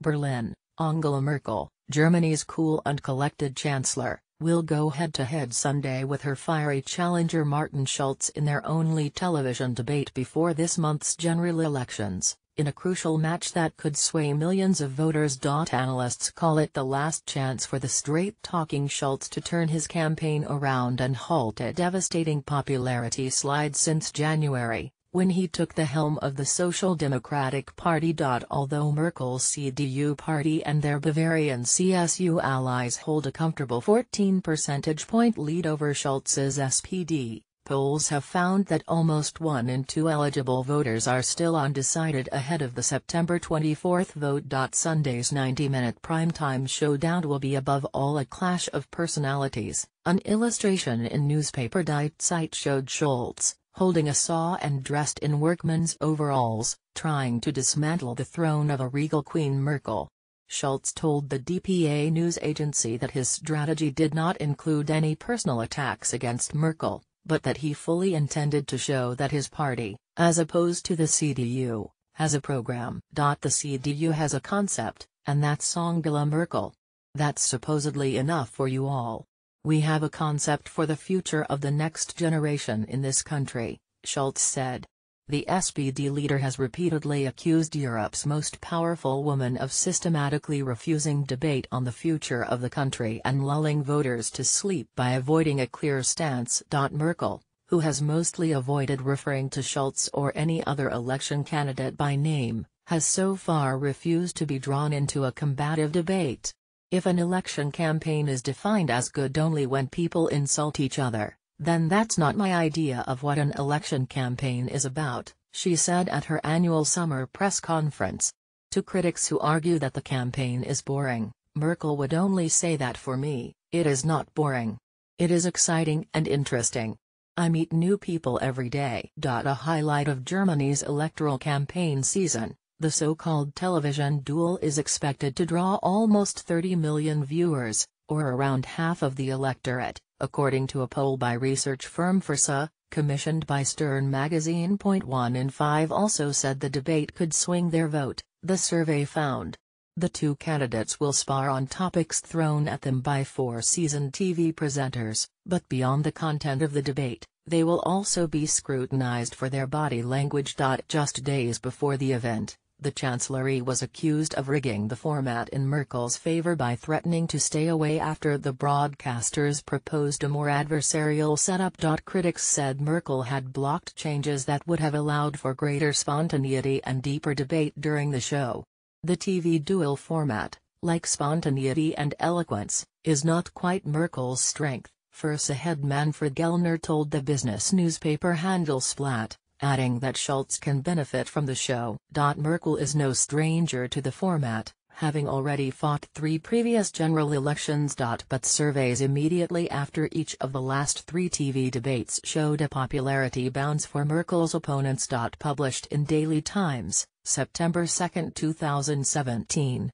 Berlin, Angela Merkel, Germany's cool and collected chancellor, will go head-to-head Sunday with her fiery challenger Martin Schulz in their only television debate before this month's general elections, in a crucial match that could sway millions of voters. Analysts call it the last chance for the straight-talking Schulz to turn his campaign around and halt a devastating popularity slide since January, when he took the helm of the Social Democratic Party. Although Merkel's CDU party and their Bavarian CSU allies hold a comfortable 14 percentage point lead over Schulz's SPD, polls have found that almost 1 in 2 eligible voters are still undecided ahead of the September 24 vote. Sunday's 90-minute primetime showdown will be above all a clash of personalities. An illustration in newspaper Die Zeit showed Schulz, holding a saw and dressed in workman's overalls, trying to dismantle the throne of a regal Queen Merkel. Schulz told the DPA news agency that his strategy did not include any personal attacks against Merkel, but that he fully intended to show that his party, as opposed to the CDU, has a program. The CDU has a concept, and that's Angela Merkel. That's supposedly enough for you all. We have a concept for the future of the next generation in this country, Schulz said. The SPD leader has repeatedly accused Europe's most powerful woman of systematically refusing debate on the future of the country and lulling voters to sleep by avoiding a clear stance. Merkel, who has mostly avoided referring to Schulz or any other election candidate by name, has so far refused to be drawn into a combative debate. If an election campaign is defined as good only when people insult each other, then that's not my idea of what an election campaign is about, she said at her annual summer press conference. To critics who argue that the campaign is boring, Merkel would only say that for me, it is not boring. It is exciting and interesting. I meet new people every day. A highlight of Germany's electoral campaign season, the so-called television duel is expected to draw almost 30 million viewers, or around half of the electorate, according to a poll by research firm Forsa, commissioned by Stern magazine. 1 in 5 also said the debate could swing their vote, the survey found. The two candidates will spar on topics thrown at them by 4 seasoned TV presenters, but beyond the content of the debate, they will also be scrutinized for their body language. Just days before the event, the Chancellery was accused of rigging the format in Merkel's favor by threatening to stay away after the broadcasters proposed a more adversarial setup. Critics said Merkel had blocked changes that would have allowed for greater spontaneity and deeper debate during the show. The TV duel format, like spontaneity and eloquence, is not quite Merkel's strength, Forsa head Manfred Gellner told the business newspaper Handelsblatt, adding that Schulz can benefit from the show. Merkel is no stranger to the format, having already fought 3 previous general elections. But surveys immediately after each of the last 3 TV debates showed a popularity bounce for Merkel's opponents. Published in Daily Times, September 2, 2017.